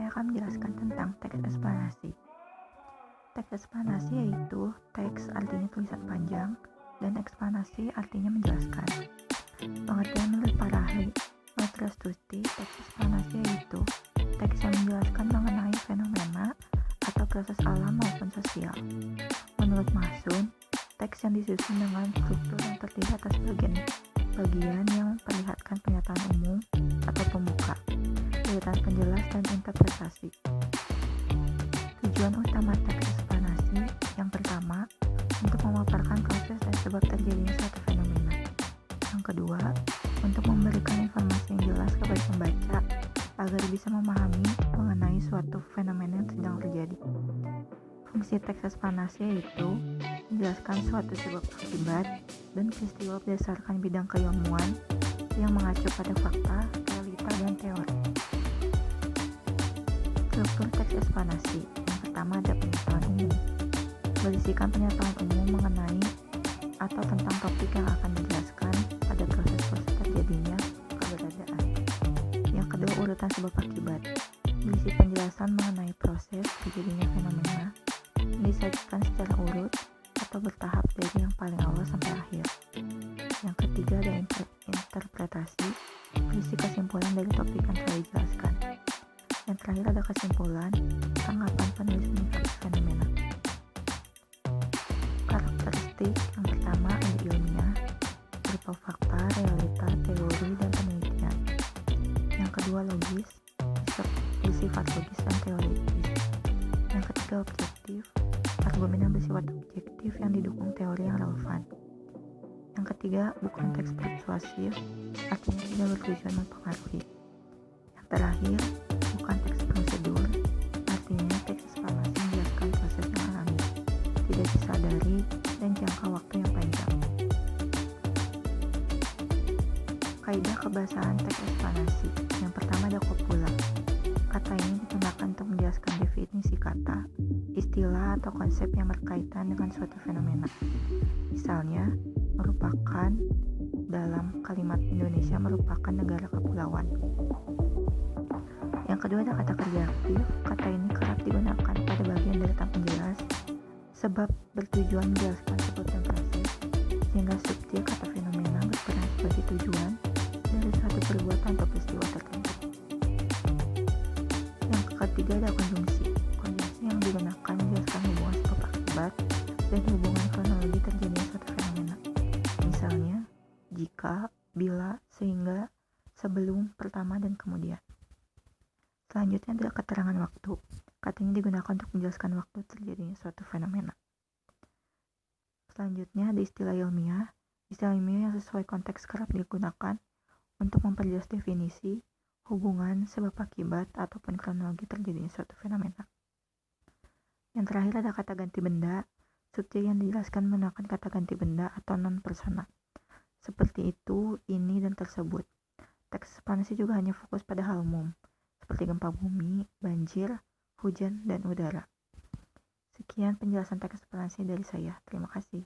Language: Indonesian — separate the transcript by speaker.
Speaker 1: saya akan menjelaskan tentang teks eksplanasi. Teks eksplanasi yaitu teks artinya tulisan panjang dan eksplanasi artinya menjelaskan. Pengertian menurut para ahli, menurut Restuti, teks eksplanasi yaitu teks yang menjelaskan mengenai fenomena atau proses alam maupun sosial. Menurut Mahsun, teks yang disusun dengan struktur yang terdiri atas bagian yang memperlihatkan pernyataan umum atau pembuka, urutan penjelas dan interpretasi. Tujuan utama teks eksplanasi yang pertama, untuk memaparkan proses dan sebab terjadinya suatu fenomena. Yang kedua, untuk memberikan informasi yang jelas kepada pembaca agar bisa memahami mengenai suatu fenomena yang sedang terjadi. Fungsi teks eksplanasi yaitu menjelaskan suatu sebab akibat dan peristiwa berdasarkan bidang keilmuan yang mengacu pada fakta, realita, dan teori. Struktur teks eksplanasi. Yang pertama ada pernyataan umum. Berisikan pernyataan umum mengenai atau tentang topik yang akan dijelaskan pada proses-proses terjadinya keberadaan. Yang kedua, urutan sebab akibat. Berisi penjelasan mengenai proses terjadinya fenomena yang disajikan secara urut atau bertahap dari yang paling awal sampai akhir. Yang ketiga ada interpretasi. Berisi kesimpulan dari topik yang telah dijelaskan. Yang terakhir ada kesimpulan, tanggapan penulis menyikapi fenomena. Karakteristik yang pertama ada ilmiah, berupa fakta, realita, teori, dan penelitian. Yang kedua logis, bersifat logis dan teoritis. Yang ketiga objektif, argumen yang bersifat objektif yang didukung teori yang relevan. Yang ketiga bukan teks persuasif, artinya tidak bertujuan mempengaruhi. Yang terakhir bukan teks prosedur, artinya teks eksplanasi menjelaskan proses yang alami, tidak disadari, dan jangka waktu yang panjang. Kaidah kebahasaan teks eksplanasi. Yang pertama ada kopula. Kata ini digunakan untuk menjelaskan definisi kata, istilah, atau konsep yang berkaitan dengan suatu fenomena. Misalnya, merupakan dalam kalimat Indonesia merupakan negara kepulauan. Yang kedua ada kata kerja aktif. Kata ini kerap digunakan pada bagian deretan penjelas sebab bertujuan menjelaskan sebab dan proses, sehingga subjek kata fenomena berperan sebagai tujuan dari suatu perbuatan atau peristiwa tertentu. Yang ketiga ada konjungsi. Konjungsi yang digunakan menjelaskan hubungan sebab akibat dan hubungan kronologi terjadinya suatu fenomena. Misalnya, jika, bila, sehingga, sebelum, pertama, dan kemudian. Selanjutnya adalah keterangan waktu. Kata ini digunakan untuk menjelaskan waktu terjadinya suatu fenomena. Selanjutnya ada istilah ilmiah. Istilah ilmiah yang sesuai konteks kerap digunakan untuk memperjelas definisi, hubungan, sebab akibat, ataupun kronologi terjadinya suatu fenomena. Yang terakhir ada kata ganti benda. Subjek yang dijelaskan menggunakan kata ganti benda atau non-personal. Seperti itu, ini, dan tersebut. Teks eksplanasi juga hanya fokus pada hal umum, seperti gempa bumi, banjir, hujan, dan udara. Sekian penjelasan teks eksplanasi dari saya. Terima kasih.